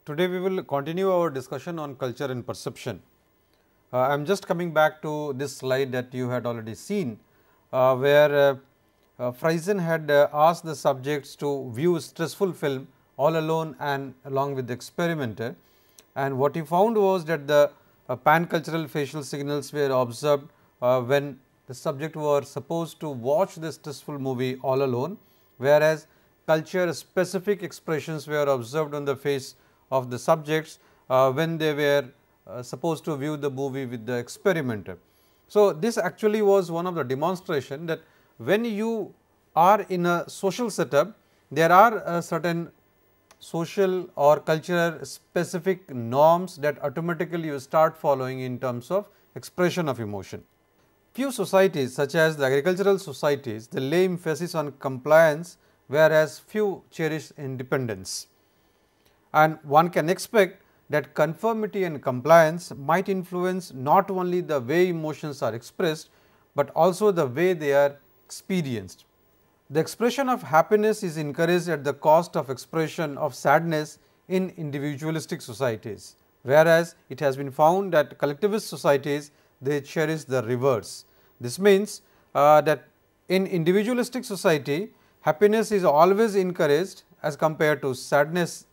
Today we will continue our discussion on culture and perception. I am just coming back to this slide that you had already seen, where Friesen had asked the subjects to view stressful film all alone and along with the experimenter, and what he found was that the pan-cultural facial signals were observed when the subject were supposed to watch the stressful movie all alone, whereas culture specific expressions were observed on the face of the subjects when they were supposed to view the movie with the experimenter. So, this actually was one of the demonstration that when you are in a social setup, there are certain social or cultural specific norms that automatically you start following in terms of expression of emotion. Few societies such as the agricultural societies, they lay emphasis on compliance, whereas few cherish independence. And one can expect that conformity and compliance might influence not only the way emotions are expressed, but also the way they are experienced. The expression of happiness is encouraged at the cost of expression of sadness in individualistic societies, whereas it has been found that collectivist societies, they cherish the reverse. This means that in individualistic society, happiness is always encouraged as compared to sadness,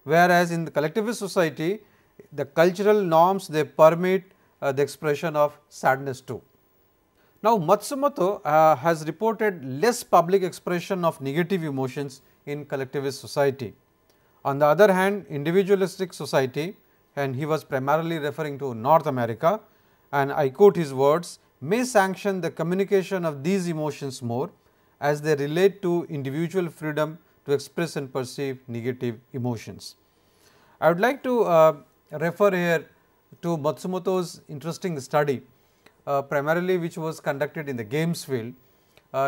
whereas in the collectivist society, the cultural norms, they permit the expression of sadness too. Now, Matsumoto has reported less public expression of negative emotions in collectivist society. On the other hand, individualistic society, and he was primarily referring to North America, and I quote his words, may sanction the communication of these emotions more as they relate to individual freedom to express and perceive negative emotions. I would like to refer here to Matsumoto's interesting study, primarily which was conducted in the games field.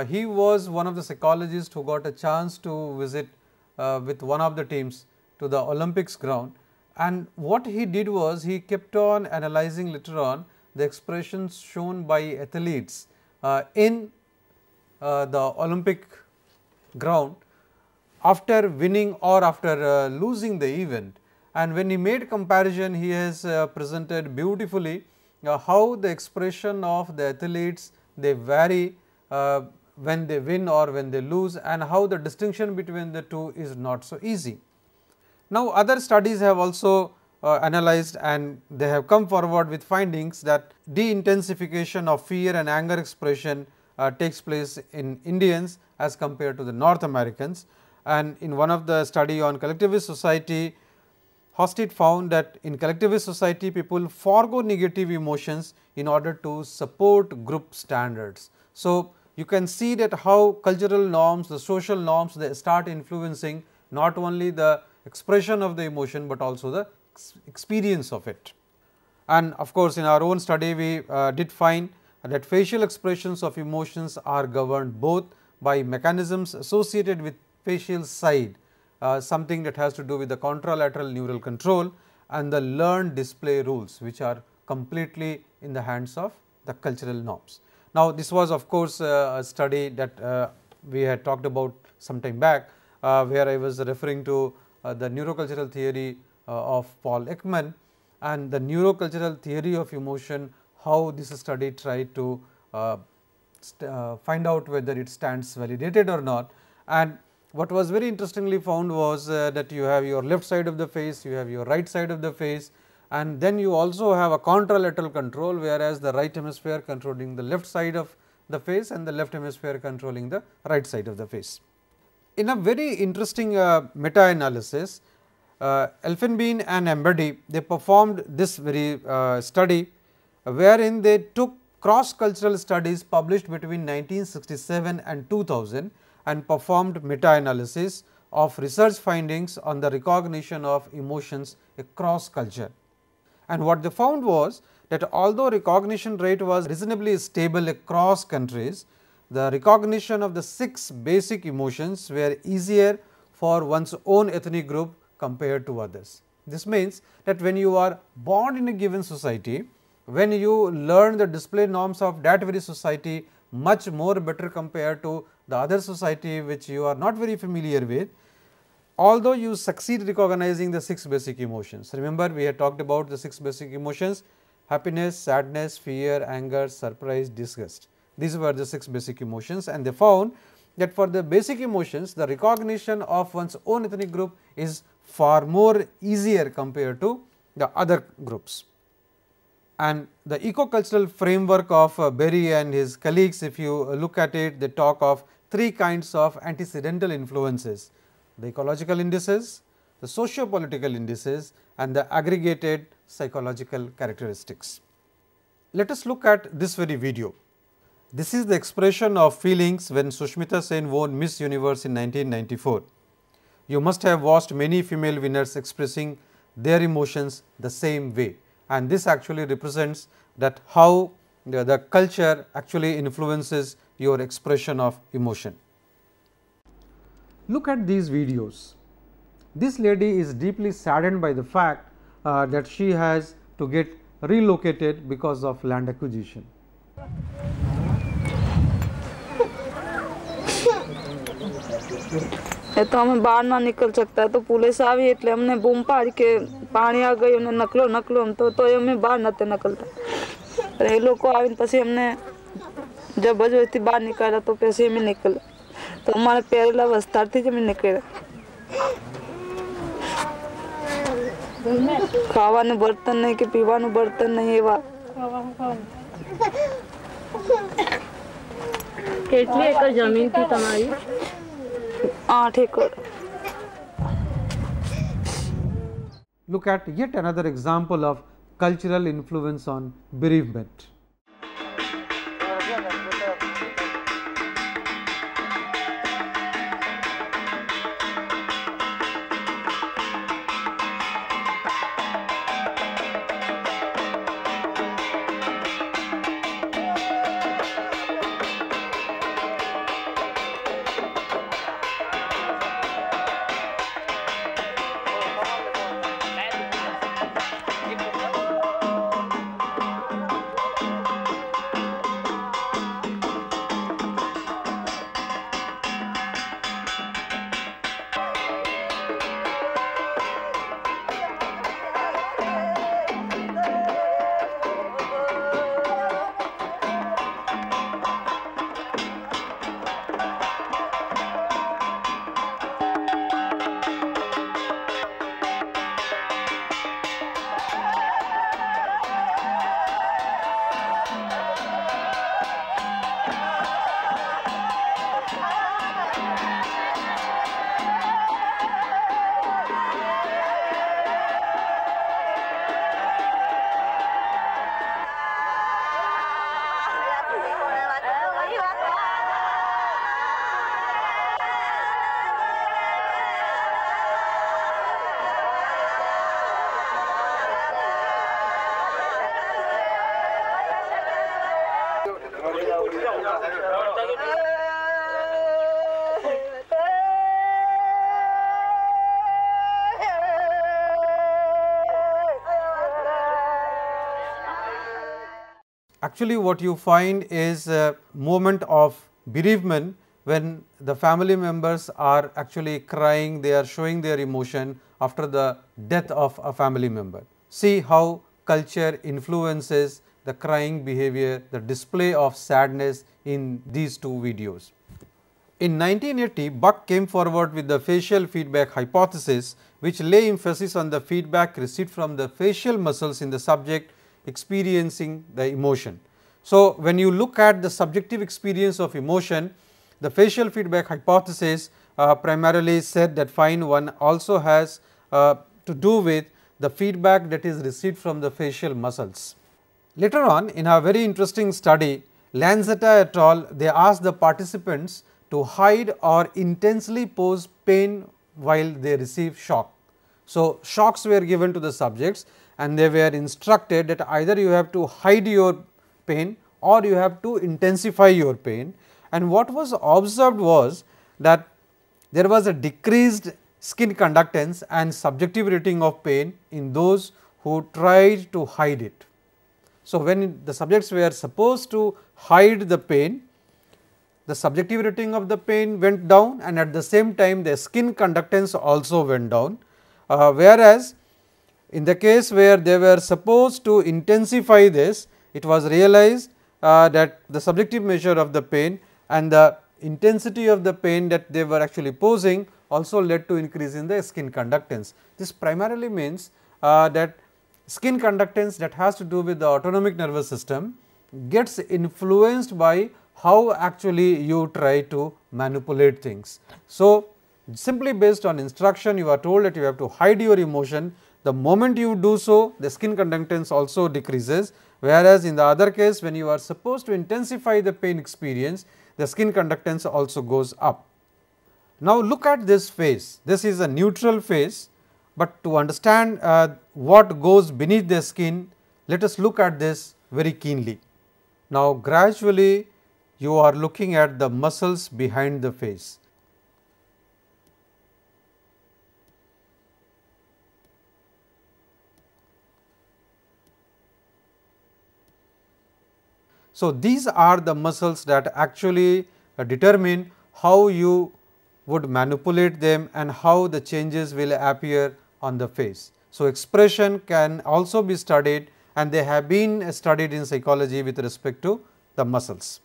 He was one of the psychologists who got a chance to visit with one of the teams to the Olympics ground, and what he did was he kept on analyzing later on the expressions shown by athletes in the Olympic ground after winning or after losing the event. And when he made comparison, he has presented beautifully how the expression of the athletes, they vary when they win or when they lose, and how the distinction between the two is not so easy. Now, other studies have also analyzed, and they have come forward with findings that de-intensification of fear and anger expression takes place in Indians as compared to the North Americans. And in one of the study on collectivist society, Hosted found that in collectivist society, people forego negative emotions in order to support group standards. So, you can see that how cultural norms, the social norms, they start influencing not only the expression of the emotion, but also the experience of it. And of course, in our own study, we did find that facial expressions of emotions are governed both by mechanisms associated with facial side, something that has to do with the contralateral neural control, and the learned display rules, which are completely in the hands of the cultural norms. Now, this was of course a study that we had talked about some time back, where I was referring to the neurocultural theory of Paul Ekman, and the neurocultural theory of emotion, how this study tried to find out whether it stands validated or not. And what was very interestingly found was that you have your left side of the face, you have your right side of the face, and then you also have a contralateral control, whereas the right hemisphere controlling the left side of the face and the left hemisphere controlling the right side of the face. In a very interesting meta-analysis, Elfenbein and Embody, they performed this very study, wherein they took cross-cultural studies published between 1967 and 2000 and performed meta-analysis of research findings on the recognition of emotions across culture. And what they found was that although recognition rate was reasonably stable across countries, the recognition of the 6 basic emotions were easier for one's own ethnic group compared to others. This means that when you are born in a given society, when you learn the display norms of that very society much more better compared to the other society which you are not very familiar with, although you succeed recognizing the 6 basic emotions. Remember, we had talked about the 6 basic emotions: happiness, sadness, fear, anger, surprise, disgust. These were the 6 basic emotions, and they found that for the basic emotions, the recognition of one's own ethnic group is far more easier compared to the other groups. And the eco-cultural framework of Berry and his colleagues, if you look at it, they talk of 3 kinds of antecedental influences: the ecological indices, the socio-political indices, and the aggregated psychological characteristics. Let us look at this very video. This is the expression of feelings when Sushmita Sen won Miss Universe in 1994. You must have watched many female winners expressing their emotions the same way, and this actually represents that how the culture actually influences your expression of emotion. Look at these videos. This lady is deeply saddened by the fact that she has to get relocated because of land acquisition. तो हमें बाहर ना निकल सकता तो police आई એટલે हमने boom पाड़ के पानी आ गई उन्हें नकलो नकलो हम तो हमें बाहर नते निकलता अरे लोग आવીને પછી हमने जबरदस्ती बाहर निकाला तो पैसे में निकल तो हमारे पहला विस्तार थी जब निकले ખાવાનું બર્તન નહીં કે પીવાનું બર્તન નહીં એવા કેટલી એકર જમીન થી તમારી 8 acre. Look at yet another example of cultural influence on bereavement. Actually, what you find is a moment of bereavement when the family members are actually crying, they are showing their emotion after the death of a family member. See how culture influences the crying behavior, the display of sadness in these two videos. In 1980, Buck came forward with the facial feedback hypothesis, which lay emphasis on the feedback received from the facial muscles in the subject experiencing the emotion. So, when you look at the subjective experience of emotion, the facial feedback hypothesis primarily said that fine one also has to do with the feedback that is received from the facial muscles. Later on, in a very interesting study, Lanzetta et al., they asked the participants to hide or intensely pose pain while they receive shock. So, shocks were given to the subjects and they were instructed that either you have to hide your pain or you have to intensify your pain, and what was observed was that there was a decreased skin conductance and subjective rating of pain in those who tried to hide it. So, when the subjects were supposed to hide the pain, the subjective rating of the pain went down, and at the same time the skin conductance also went down. Whereas, in the case where they were supposed to intensify this, it was realized that the subjective measure of the pain and the intensity of the pain that they were actually posing also led to increase in the skin conductance. This primarily means that skin conductance that has to do with the autonomic nervous system gets influenced by how actually you try to manipulate things. So, simply based on instruction, you are told that you have to hide your emotion. The moment you do so, the skin conductance also decreases, whereas in the other case, when you are supposed to intensify the pain experience, the skin conductance also goes up. Now, look at this face. This is a neutral face, but to understand what goes beneath the skin, let us look at this very keenly. Now, gradually you are looking at the muscles behind the face. So, these are the muscles that actually determine how you would manipulate them and how the changes will appear on the face. So, expression can also be studied, and they have been studied in psychology with respect to the muscles.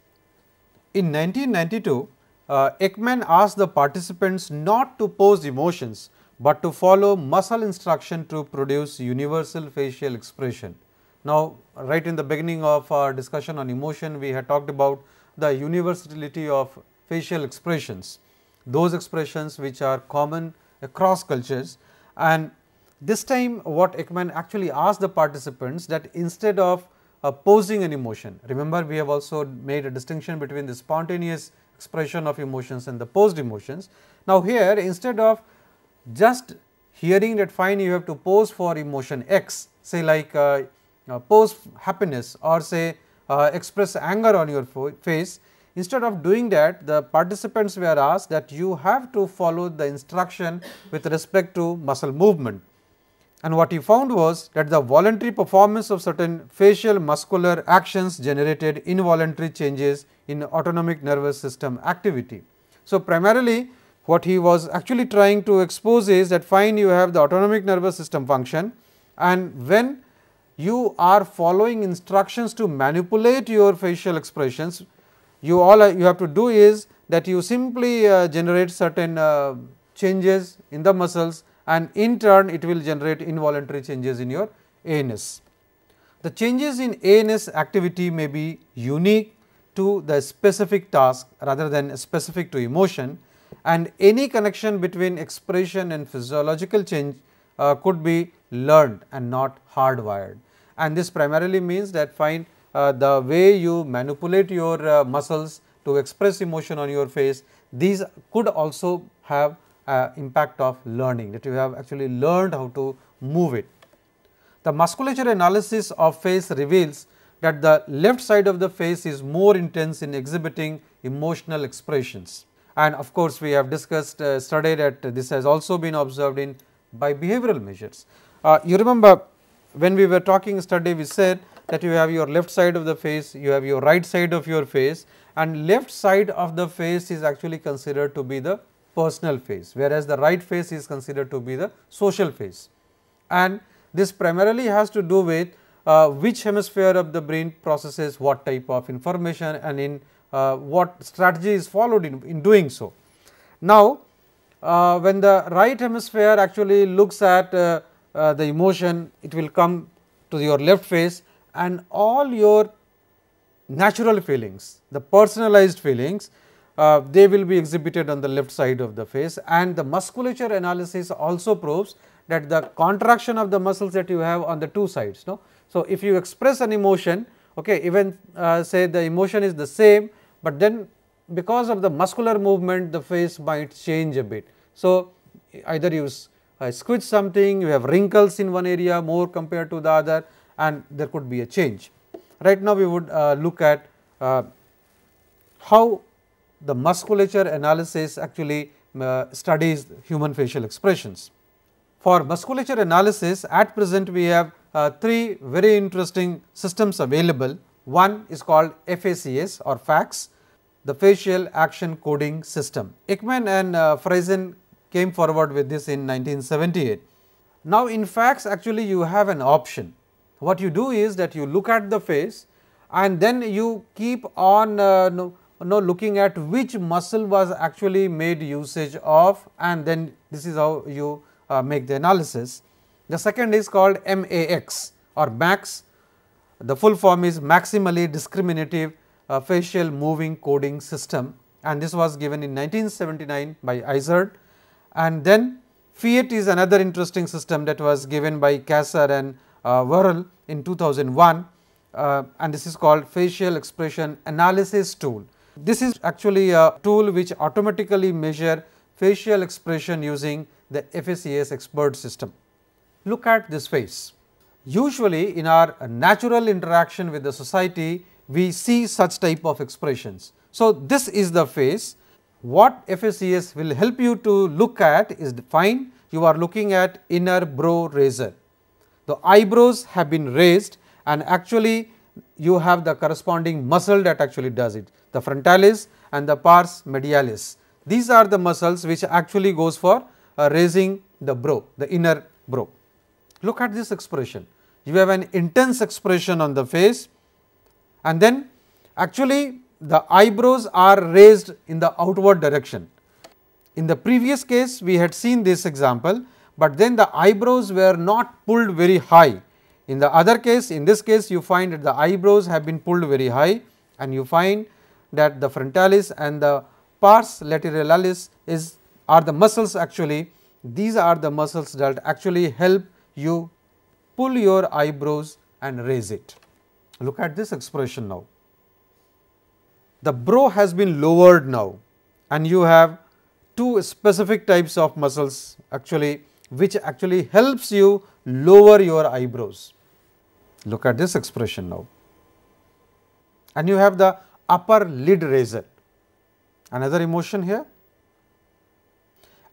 In 1992, Ekman asked the participants not to pose emotions, but to follow muscle instruction to produce universal facial expression. Now, right in the beginning of our discussion on emotion, we had talked about the universality of facial expressions, those expressions which are common across cultures. And this time what Ekman actually asked the participants, that instead of posing an emotion, remember we have also made a distinction between the spontaneous expression of emotions and the posed emotions. Now, here instead of just hearing that fine you have to pose for emotion X, say like pose happiness or say express anger on your face, instead of doing that, the participants were asked that you have to follow the instruction with respect to muscle movement. And what he found was that the voluntary performance of certain facial muscular actions generated involuntary changes in autonomic nervous system activity. So, primarily what he was actually trying to expose is that fine you have the autonomic nervous system function, and when you are following instructions to manipulate your facial expressions, you have to do is that you simply generate certain changes in the muscles, and in turn it will generate involuntary changes in your ANS. The changes in ANS activity may be unique to the specific task rather than specific to emotion, and any connection between expression and physiological change could be learned and not hardwired. And this primarily means that fine the way you manipulate your muscles to express emotion on your face, these could also have impact of learning, that you have actually learned how to move it. The musculature analysis of face reveals that the left side of the face is more intense in exhibiting emotional expressions. And of course, we have discussed studied that this has also been observed in by behavioral measures. You remember when we were talking study, we said that you have your left side of the face, you have your right side of your face, and left side of the face is actually considered to be the personal face, whereas the right face is considered to be the social face. And this primarily has to do with which hemisphere of the brain processes what type of information and in what strategy is followed in doing so. Now, when the right hemisphere actually looks at the emotion, it will come to your left face, and all your natural feelings, the personalized feelings, they will be exhibited on the left side of the face. And the musculature analysis also proves that the contraction of the muscles that you have on the two sides. No? So, if you express an emotion, okay, even say the emotion is the same, but then because of the muscular movement the face might change a bit. So, either you squeeze something, you have wrinkles in one area more compared to the other, and there could be a change. Right now, we would look at how the musculature analysis actually studies human facial expressions. For musculature analysis, at present we have three very interesting systems available. One is called FACS or FACS. the facial action coding system. Ekman and Friesen came forward with this in 1978. Now, in fact, actually you have an option. What you do is that you look at the face and then you keep on looking at which muscle was actually made usage of, and then this is how you make the analysis. The second is called MAX or MAX. The full form is maximally discriminative facial moving coding system, and this was given in 1979 by Izard. And then FIAT is another interesting system that was given by Kasser and Worrell in 2001, and this is called facial expression analysis tool. This is actually a tool which automatically measure facial expression using the FACS expert system. Look at this face. Usually in our natural interaction with the society, we see such type of expressions. So, this is the face. What FACS will help you to look at is fine, you are looking at inner brow raiser. The eyebrows have been raised and actually you have the corresponding muscle that actually does it, the frontalis and the pars medialis. These are the muscles which actually goes for raising the brow, the inner brow. Look at this expression. You have an intense expression on the face, and then actually the eyebrows are raised in the outward direction. In the previous case we had seen this example, but then the eyebrows were not pulled very high. In the other case, in this case you find that the eyebrows have been pulled very high, and you find that the frontalis and the pars lateralis are the muscles actually. These are the muscles that actually help you pull your eyebrows and raise it. Look at this expression now. The brow has been lowered now, and you have two specific types of muscles actually which actually helps you lower your eyebrows. Look at this expression now, and you have the upper lid raiser, another emotion here,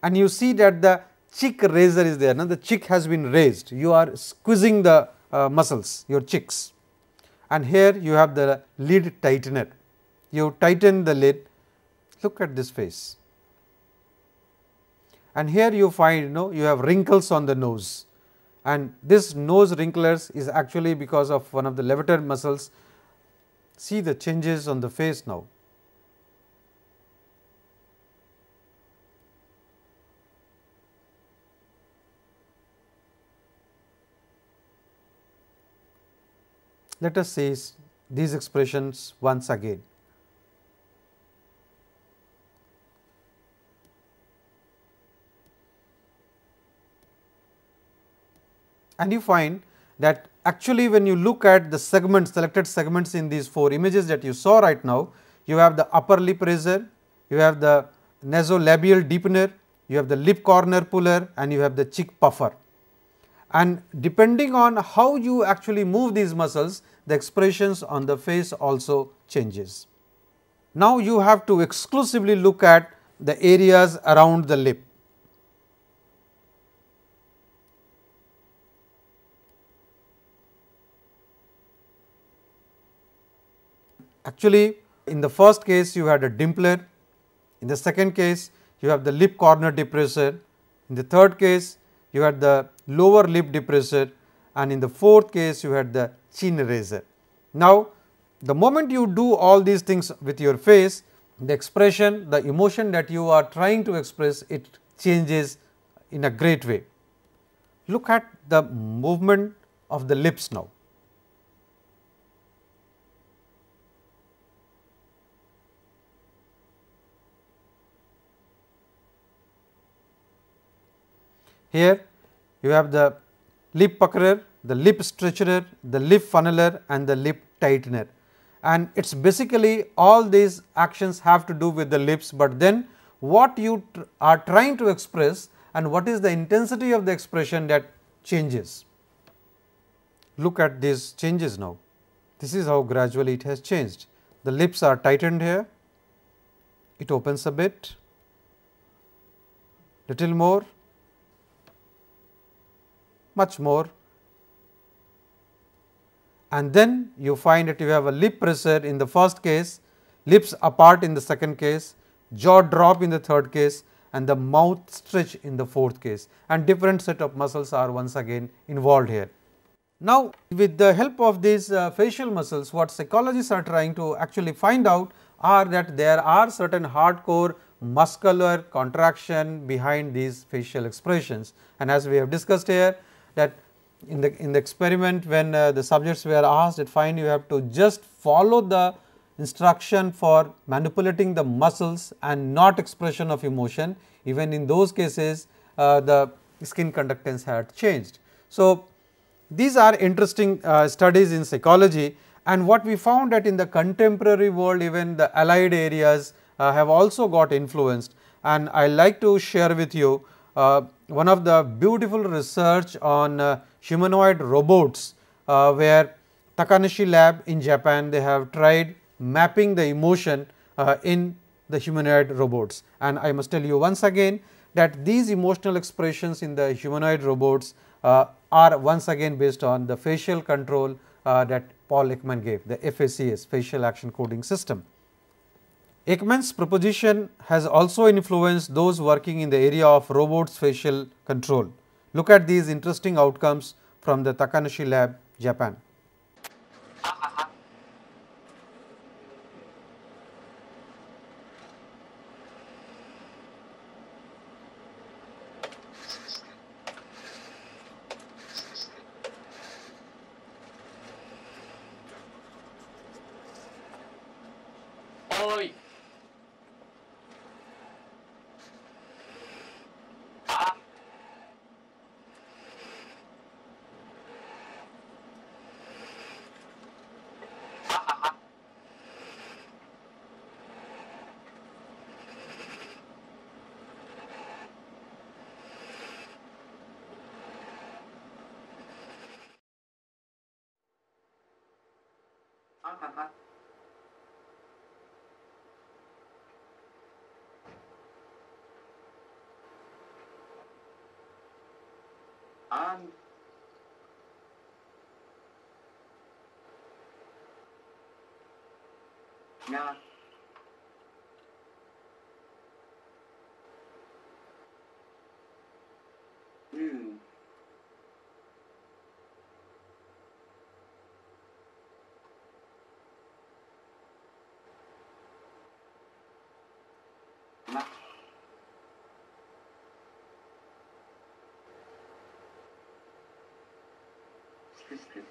and you see that the cheek raiser is there. Now, the cheek has been raised, you are squeezing the muscles, your cheeks, and here you have the lid tightener, you tighten the lid. Look at this face, and here you find you have wrinkles on the nose, and this nose wrinklers is actually because of one of the levator muscles. See the changes on the face now. Let us see these expressions once again. And you find that actually when you look at the segments, selected segments in these four images that you saw right now, you have the upper lip raiser, you have the nasolabial deepener, you have the lip corner puller, and you have the cheek puffer. And depending on how you actually move these muscles, the expressions on the face also changes. Now, you have to exclusively look at the areas around the lip. Actually, in the first case you had a dimpler, in the second case you have the lip corner depressor, in the third case you had the lower lip depressor, and in the fourth case you had the chin raiser. Now, the moment you do all these things with your face, the expression, the emotion that you are trying to express, it changes in a great way. Look at the movement of the lips now. Here you have the lip puckerer, the lip stretcherer, the lip funneler, and the lip tightener, and it is basically all these actions have to do with the lips, but then what you are trying to express and what is the intensity of the expression that changes. Look at these changes now. This is how gradually it has changed. The lips are tightened here, it opens a bit, little more, much more, and then you find that you have a lip presser in the first case, lips apart in the second case, jaw drop in the third case, and the mouth stretch in the fourth case, and different set of muscles are once again involved here. Now, with the help of these facial muscles, what psychologists are trying to actually find out are that there are certain hardcore muscular contraction behind these facial expressions. And as we have discussed here, that in the experiment, when the subjects were asked that fine, you have to just follow the instruction for manipulating the muscles and not expression of emotion, even in those cases the skin conductance had changed. So, these are interesting studies in psychology, and what we found that in the contemporary world, even the allied areas have also got influenced, and I like to share with you one of the beautiful research on humanoid robots, where Takanashi lab in Japan, they have tried mapping the emotion in the humanoid robots, and I must tell you once again that these emotional expressions in the humanoid robots are once again based on the facial control that Paul Ekman gave, the FACS, facial action coding system. Ekman's proposition has also influenced those working in the area of robots facial control. Look at these interesting outcomes from the Takanashi lab, Japan. Yeah. Hmm. Ma. Skis.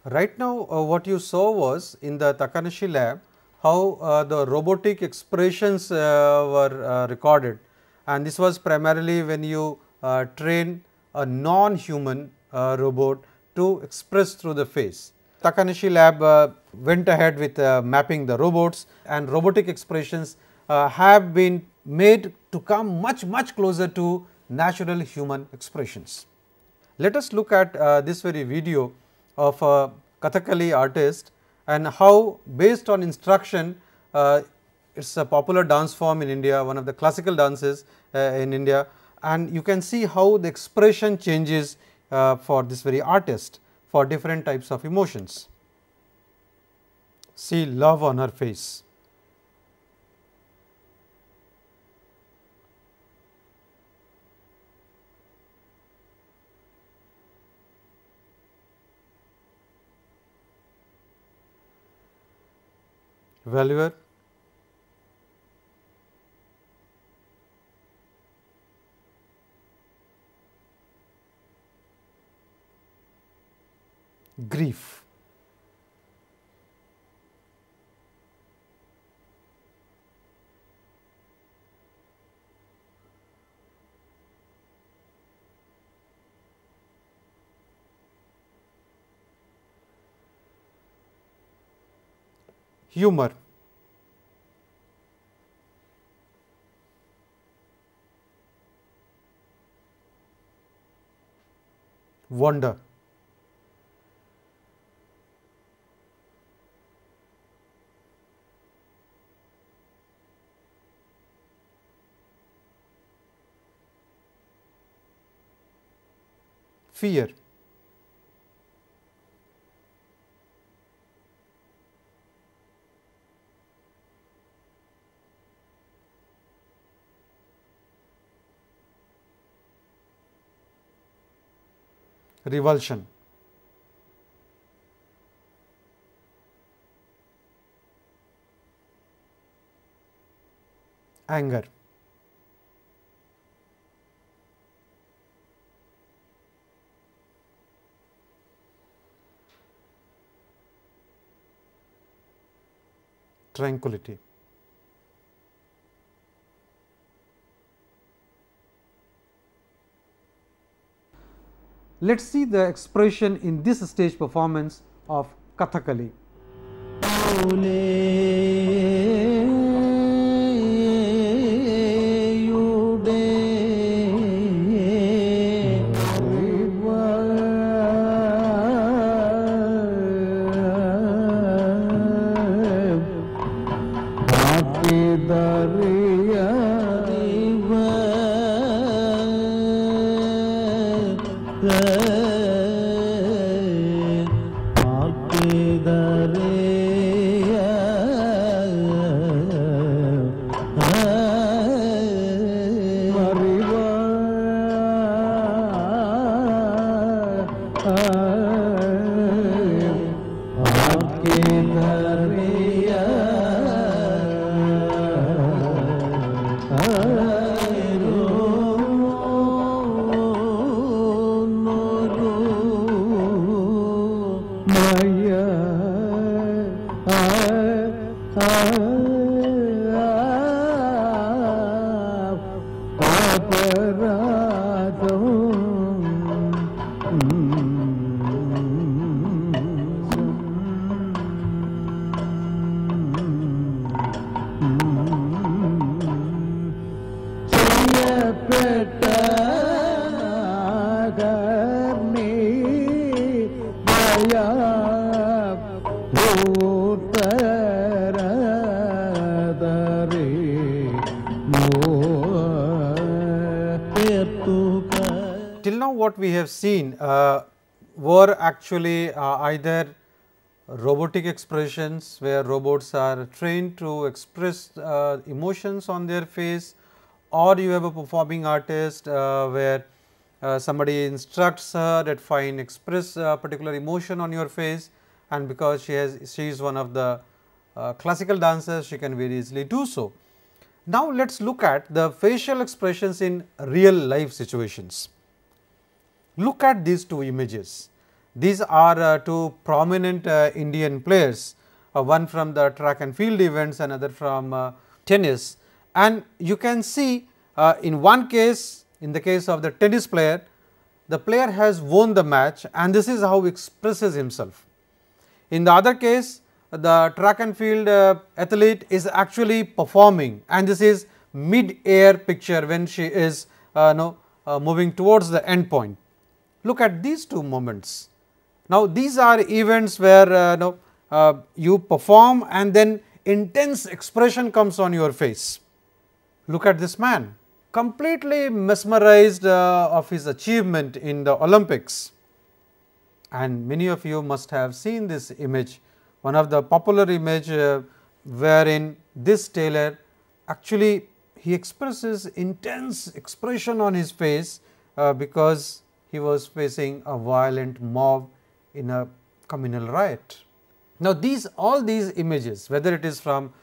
Right now, what you saw was in the Takanashi lab, how the robotic expressions were recorded, and this was primarily when you train a non-human robot to express through the face. Takanashi lab went ahead with mapping the robots, and robotic expressions have been made to come much closer to natural human expressions. Let us look at this very video of a Kathakali artist and how, based on instruction, it is a popular dance form in India, one of the classical dances in India, and you can see how the expression changes for this very artist for different types of emotions. See love on her face. Valuer, grief, humor, wonder. Fear. Revulsion. Anger. Tranquility. Let's see the expression in this stage performance of Kathakali. Till now what we have seen were actually either robotic expressions where robots are trained to express emotions on their face, or you have a performing artist where somebody instructs her that fine express particular emotion on your face, and because she is one of the classical dancers, she can very easily do so. Now let us look at the facial expressions in real life situations. Look at these two images. These are two prominent Indian players, one from the track and field events, another from tennis, and you can see in one case, in the case of the tennis player, the player has won the match and this is how he expresses himself. In the other case, the track and field athlete is actually performing, and this is mid-air picture when she is moving towards the end point. Look at these two moments. Now, these are events where you perform and then intense expression comes on your face. Look at this man, completely mesmerized of his achievement in the Olympics, and many of you must have seen this image, one of the popular image wherein this tailor actually he expresses intense expression on his face because he was facing a violent mob in a communal riot. Now, all these images, whether it is from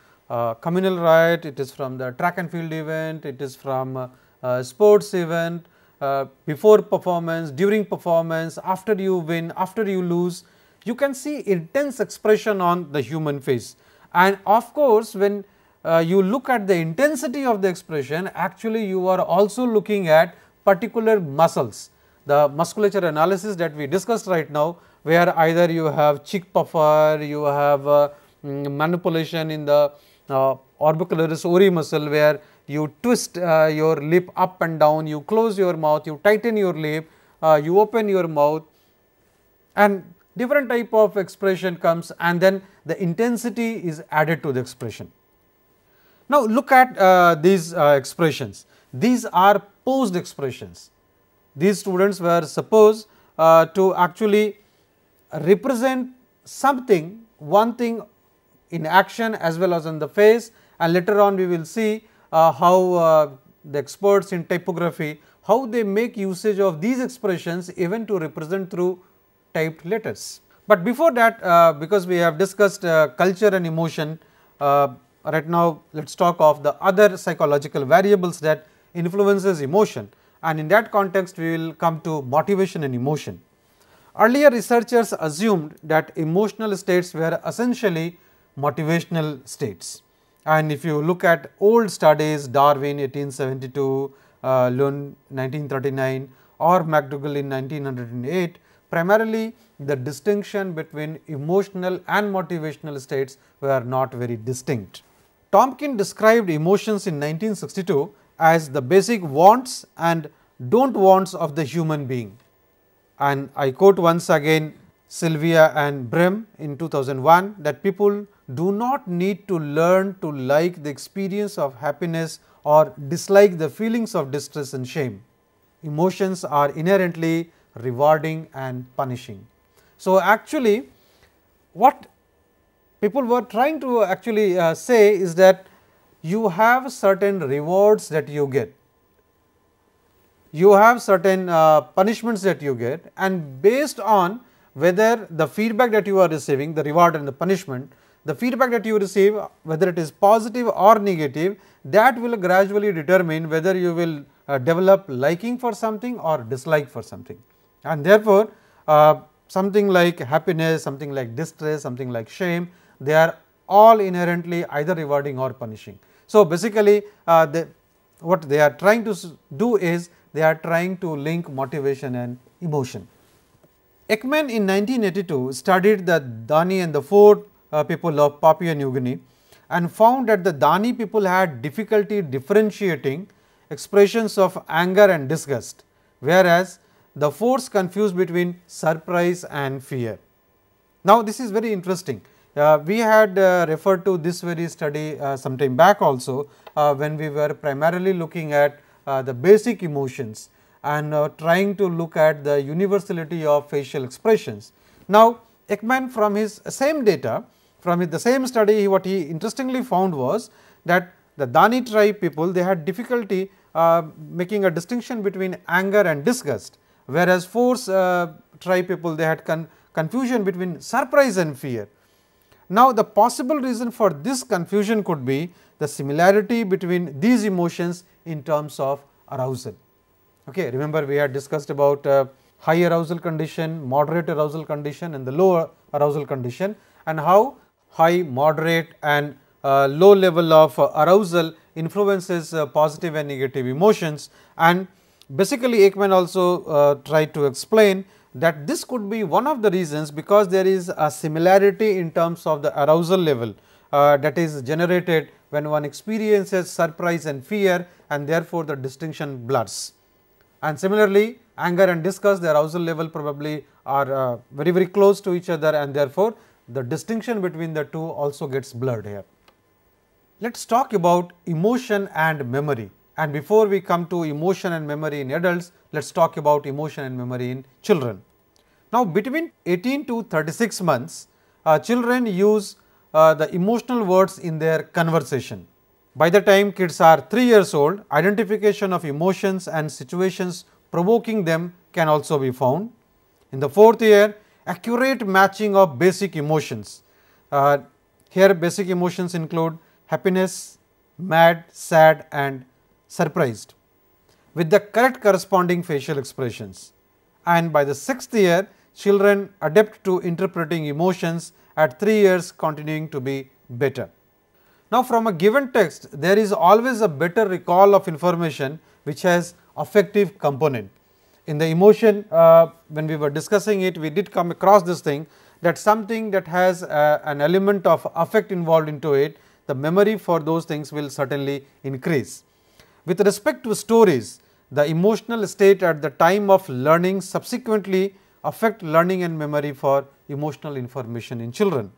communal riot, it is from the track and field event, it is from a sports event, before performance, during performance, after you win, after you lose, you can see intense expression on the human face. And of course, when you look at the intensity of the expression, actually you are also looking at particular muscles. The musculature analysis that we discussed right now, where either you have cheek puffer, you have manipulation in the orbicularis ori muscle, where you twist your lip up and down, you close your mouth, you tighten your lip, you open your mouth and different type of expression comes, and then the intensity is added to the expression. Now, look at these expressions. These are posed expressions. These students were supposed to actually represent something, one thing in action as well as on the face, and later on we will see how the experts in typography, how they make usage of these expressions even to represent through typed letters. But before that, because we have discussed culture and emotion, right now let us talk of the other psychological variables that influences emotion, and in that context we will come to motivation and emotion. Earlier researchers assumed that emotional states were essentially motivational states, and if you look at old studies, Darwin 1872, Lund 1939 or McDougall in 1908, primarily the distinction between emotional and motivational states were not very distinct. Tomkin described emotions in 1962 as the basic wants and don't wants of the human being, and I quote once again Sylvia and Brehm in 2001 that people do not need to learn to like the experience of happiness or dislike the feelings of distress and shame. Emotions are inherently rewarding and punishing. So, actually what people were trying to actually say is that you have certain rewards that you get, you have certain punishments that you get, and based on whether the feedback that you are receiving, the reward and the punishment, the feedback that you receive, whether it is positive or negative, that will gradually determine whether you will develop liking for something or dislike for something. And therefore, something like happiness, something like distress, something like shame, they are all inherently either rewarding or punishing. So, basically what they are trying to do is they are trying to link motivation and emotion. Ekman in 1982 studied the Dani and the Ford people of Papua New Guinea and found that the Dani people had difficulty differentiating expressions of anger and disgust, whereas the Fords confused between surprise and fear. Now, this is very interesting. We had referred to this very study some time back also when we were primarily looking at the basic emotions and trying to look at the universality of facial expressions. Now, Ekman from his same data, from the same study, what he interestingly found was that the Dani tribe people, they had difficulty making a distinction between anger and disgust, whereas Fords tribe people, they had confusion between surprise and fear. Now, the possible reason for this confusion could be the similarity between these emotions in terms of arousal. Okay, remember we had discussed about high arousal condition, moderate arousal condition and the low arousal condition, and how high, moderate and low level of arousal influences positive and negative emotions. And basically Ekman also tried to explain that this could be one of the reasons, because there is a similarity in terms of the arousal level that is generated when one experiences surprise and fear, and therefore the distinction blurs. And similarly, anger and disgust, the arousal level probably are very close to each other, and therefore the distinction between the two also gets blurred here. Let us talk about emotion and memory, and before we come to emotion and memory in adults, let us talk about emotion and memory in children. Now, between 18 to 36 months, children use the emotional words in their conversation. By the time kids are 3 years old, identification of emotions and situations provoking them can also be found. In the 4th year, accurate matching of basic emotions. Here basic emotions include happiness, mad, sad and surprised, with the correct corresponding facial expressions. And by the 6th year, children adapt to interpreting emotions, at 3 years continuing to be better. Now, from a given text, there is always a better recall of information which has affective component. In the emotion, when we were discussing it, we did come across this thing, that something that has an element of affect involved into it, the memory for those things will certainly increase. With respect to stories, the emotional state at the time of learning subsequently affect learning and memory for emotional information in children.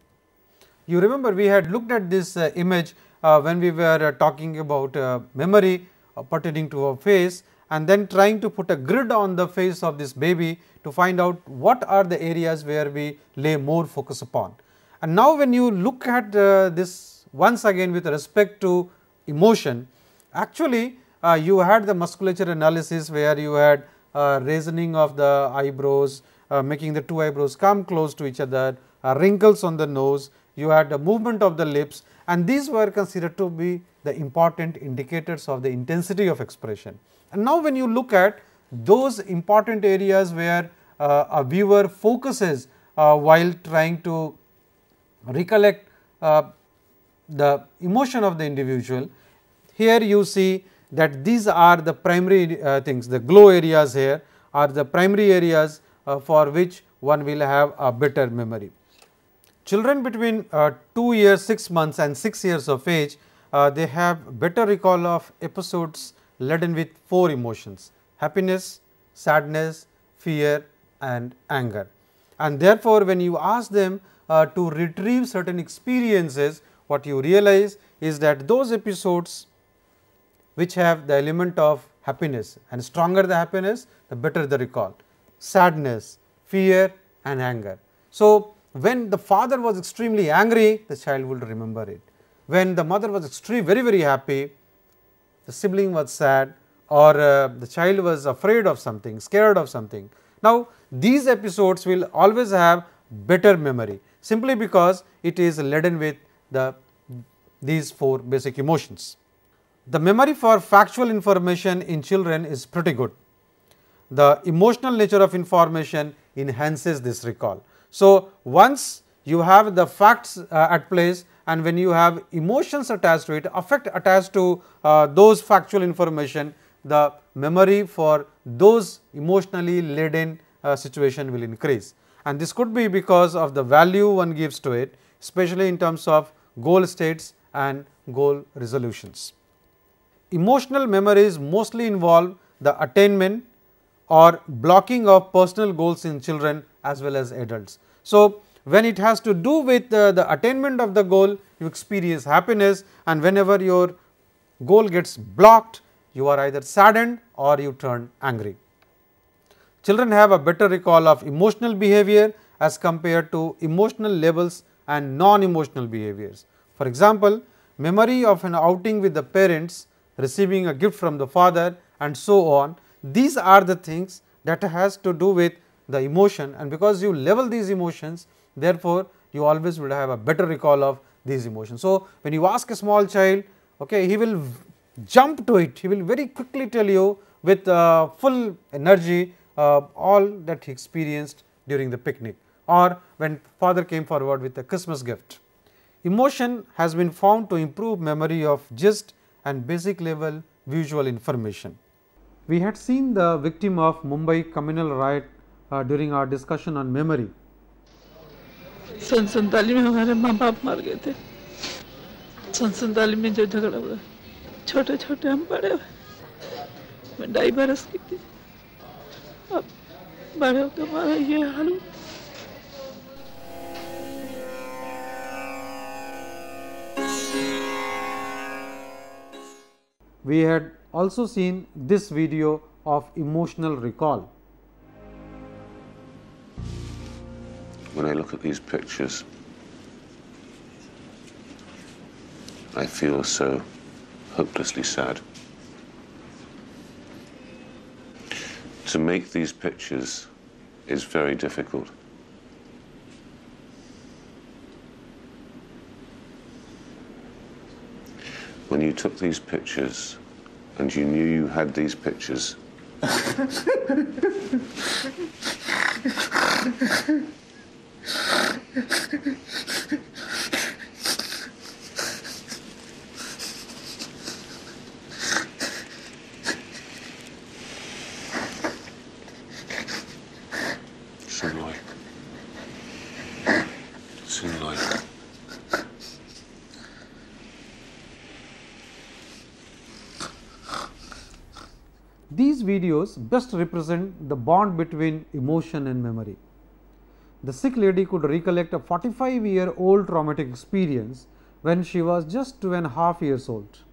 You remember we had looked at this image when we were talking about memory pertaining to a face, and then trying to put a grid on the face of this baby to find out what are the areas where we lay more focus upon. And now when you look at this once again with respect to emotion, actually you had the musculature analysis where you had raising of the eyebrows, making the two eyebrows come close to each other, wrinkles on the nose, you had the movement of the lips, and these were considered to be the important indicators of the intensity of expression. And now when you look at those important areas where a viewer focuses while trying to recollect the emotion of the individual, here you see that these are the primary things, the glow areas here are the primary areas for which one will have a better memory. Children between 2 years, 6 months and 6 years of age, they have better recall of episodes laden with 4 emotions: happiness, sadness, fear and anger. And therefore, when you ask them to retrieve certain experiences, what you realize is that those episodes which have the element of happiness, and stronger the happiness, the better the recall, sadness, fear and anger. So, when the father was extremely angry, the child will remember it. When the mother was very happy, the sibling was sad, or the child was afraid of something, scared of something. Now, these episodes will always have better memory, simply because it is laden with these 4 basic emotions. The memory for factual information in children is pretty good. The emotional nature of information enhances this recall. So, once you have the facts at place, and when you have emotions attached to it, affect attached to those factual information, the memory for those emotionally laden situation will increase. And this could be because of the value one gives to it, especially in terms of goal states and goal resolutions. Emotional memories mostly involve the attainment or blocking of personal goals in children as well as adults. So, when it has to do with the attainment of the goal, you experience happiness, and whenever your goal gets blocked, you are either saddened or you turn angry. Children have a better recall of emotional behavior as compared to emotional levels and non-emotional behaviors. For example, memory of an outing with the parents, receiving a gift from the father and so on, these are the things that has to do with the emotion, and because you level these emotions, therefore, you always will have a better recall of these emotions. So, when you ask a small child, okay, he will jump to it, he will very quickly tell you with full energy all that he experienced during the picnic, or when father came forward with a Christmas gift. Emotion has been found to improve memory of gist and basic level visual information. We had seen the victim of Mumbai communal riot during our discussion on memory. सन 47 में हमारे माँ बाप मर गए थे। सन 47 में जो झगड़ा हुआ, छोटे छोटे हम बड़े हुए, मैं 2.5 बरस की थी, अब बड़े होकर हमारा ये हाल हुआ। We had also seen this video of emotional recall. When I look at these pictures, I feel so hopelessly sad. To make these pictures is very difficult. When you took these pictures and you knew you had these pictures, Sunlight. These these videos best represent the bond between emotion and memory. The sick lady could recollect a 45-year-old traumatic experience when she was just 2.5 years old.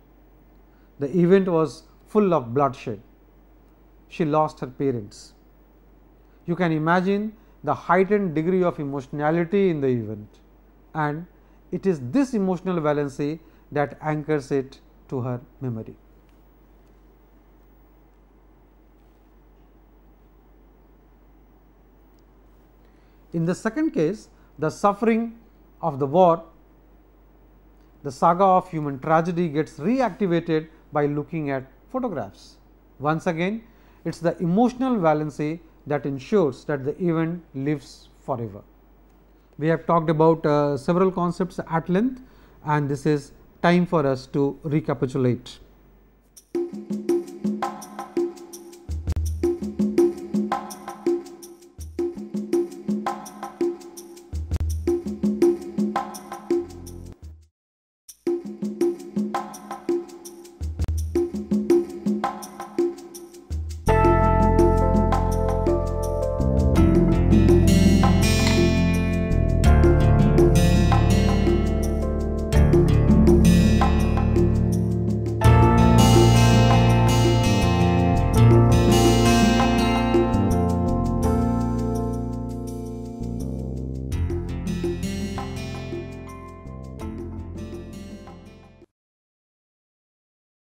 The event was full of bloodshed. She lost her parents. You can imagine the heightened degree of emotionality in the event, and it is this emotional valency that anchors it to her memory. In the second case, the suffering of the war, the saga of human tragedy gets reactivated by looking at photographs. Once again, it is the emotional valency that ensures that the event lives forever. We have talked about several concepts at length, and this is time for us to recapitulate.